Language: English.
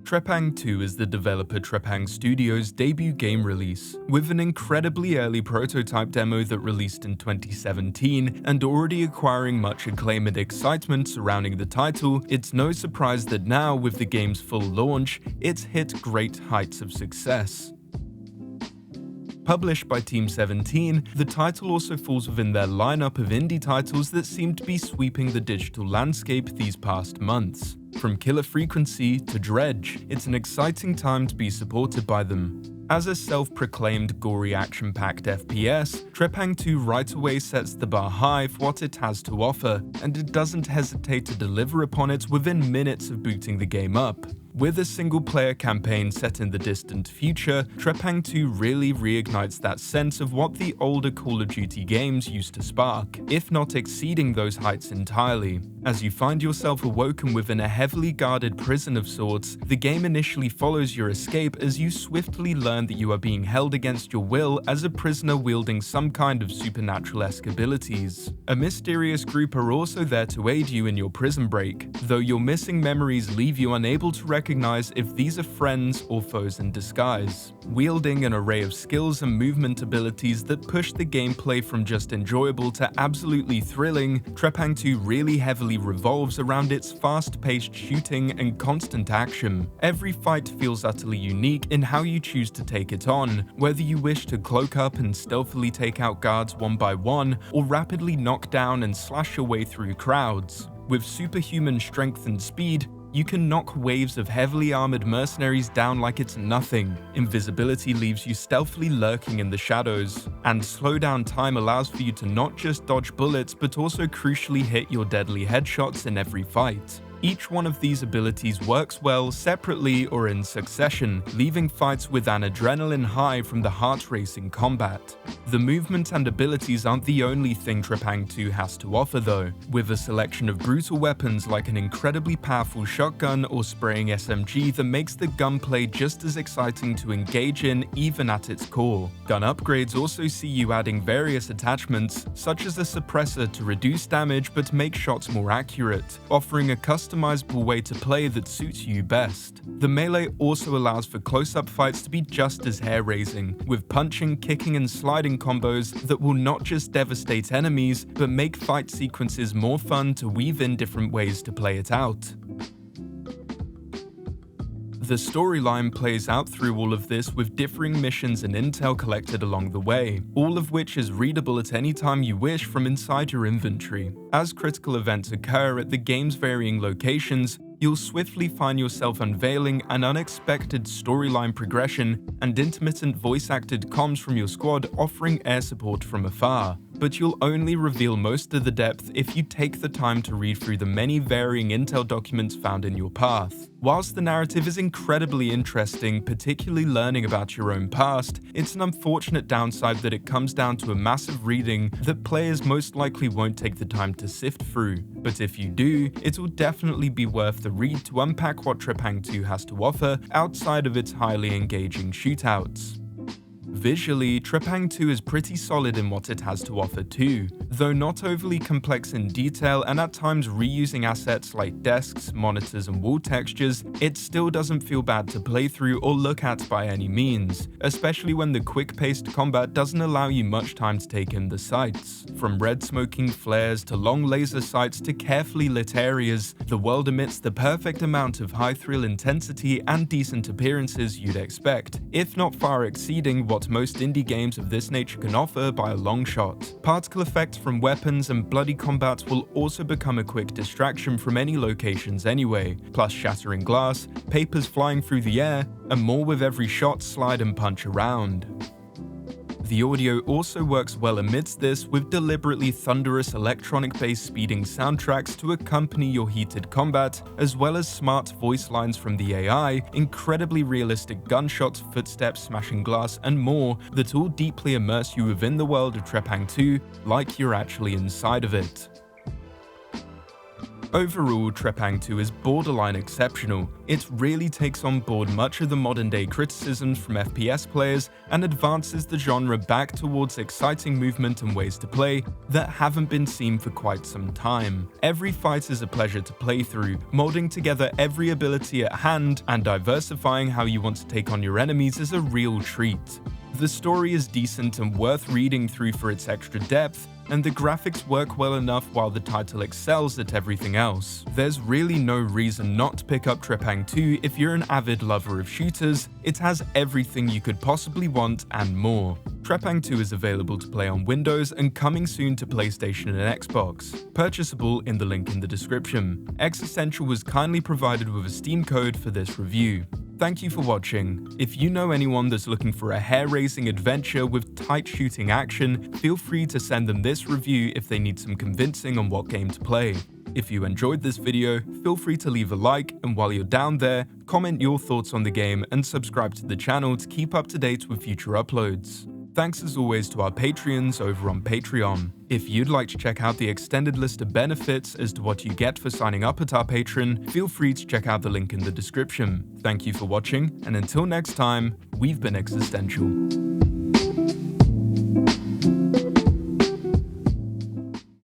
Trepang2 is the developer Trepang Studios' debut game release. With an incredibly early prototype demo that released in 2017 and already acquiring much acclaim and excitement surrounding the title, it's no surprise that now, with the game's full launch, it's hit great heights of success. Published by Team 17, the title also falls within their lineup of indie titles that seem to be sweeping the digital landscape these past months. From Killer Frequency to Dredge, it's an exciting time to be supported by them. As a self-proclaimed gory action-packed FPS, Trepang2 right away sets the bar high for what it has to offer, and it doesn't hesitate to deliver upon it within minutes of booting the game up. With a single-player campaign set in the distant future, Trepang2 really reignites that sense of what the older Call of Duty games used to spark, if not exceeding those heights entirely. As you find yourself awoken within a heavily guarded prison of sorts, the game initially follows your escape as you swiftly learn that you are being held against your will as a prisoner wielding some kind of supernatural-esque abilities. A mysterious group are also there to aid you in your prison break, though your missing memories leave you unable to recognize if these are friends or foes in disguise. Wielding an array of skills and movement abilities that push the gameplay from just enjoyable to absolutely thrilling, Trepang2 really heavily revolves around its fast-paced shooting and constant action. Every fight feels utterly unique in how you choose to take it on, whether you wish to cloak up and stealthily take out guards one by one, or rapidly knock down and slash your way through crowds. With superhuman strength and speed, you can knock waves of heavily armored mercenaries down like it's nothing. Invisibility leaves you stealthily lurking in the shadows, and slowdown time allows for you to not just dodge bullets but also crucially hit your deadly headshots in every fight. Each one of these abilities works well separately or in succession, leaving fights with an adrenaline high from the heart-racing combat. The movement and abilities aren't the only thing Trepang2 has to offer though, with a selection of brutal weapons like an incredibly powerful shotgun or spraying SMG that makes the gunplay just as exciting to engage in even at its core. Gun upgrades also see you adding various attachments, such as a suppressor to reduce damage but make shots more accurate, offering a customizable way to play that suits you best. The melee also allows for close-up fights to be just as hair-raising, with punching, kicking and sliding combos that will not just devastate enemies, but make fight sequences more fun to weave in different ways to play it out. The storyline plays out through all of this with differing missions and intel collected along the way, all of which is readable at any time you wish from inside your inventory. As critical events occur at the game's varying locations, you'll swiftly find yourself unveiling an unexpected storyline progression and intermittent voice-acted comms from your squad offering air support from afar. But you'll only reveal most of the depth if you take the time to read through the many varying intel documents found in your path. Whilst the narrative is incredibly interesting, particularly learning about your own past, it's an unfortunate downside that it comes down to a massive reading that players most likely won't take the time to sift through. But if you do, it will definitely be worth the read to unpack what Trepang2 has to offer outside of its highly engaging shootouts. Visually, Trepang2 is pretty solid in what it has to offer too. Though not overly complex in detail and at times reusing assets like desks, monitors and wall textures, it still doesn't feel bad to play through or look at by any means, especially when the quick-paced combat doesn't allow you much time to take in the sights. From red smoking flares to long laser sights to carefully lit areas, the world emits the perfect amount of high-thrill intensity and decent appearances you'd expect, if not far exceeding what most indie games of this nature can offer by a long shot. Particle effects from weapons and bloody combat will also become a quick distraction from any locations anyway, plus shattering glass, papers flying through the air, and more with every shot, slide and punch around. The audio also works well amidst this, with deliberately thunderous electronic-based speeding soundtracks to accompany your heated combat, as well as smart voice lines from the AI, incredibly realistic gunshots, footsteps, smashing glass, and more that all deeply immerse you within the world of Trepang2 like you're actually inside of it. Overall, Trepang2 is borderline exceptional. It really takes on board much of the modern-day criticisms from FPS players and advances the genre back towards exciting movement and ways to play that haven't been seen for quite some time. Every fight is a pleasure to play through, molding together every ability at hand and diversifying how you want to take on your enemies is a real treat. The story is decent and worth reading through for its extra depth, and the graphics work well enough while the title excels at everything else. There's really no reason not to pick up Trepang2 if you're an avid lover of shooters. It has everything you could possibly want and more. Trepang2 is available to play on Windows and coming soon to PlayStation and Xbox, purchasable in the link in the description. Existential was kindly provided with a Steam code for this review. Thank you for watching. If you know anyone that's looking for a hair-raising adventure with tight shooting action, feel free to send them this review if they need some convincing on what game to play. If you enjoyed this video, feel free to leave a like, and while you're down there, comment your thoughts on the game and subscribe to the channel to keep up to date with future uploads. Thanks as always to our Patreons over on Patreon. If you'd like to check out the extended list of benefits as to what you get for signing up at our Patreon, feel free to check out the link in the description. Thank you for watching, and until next time, we've been Existential.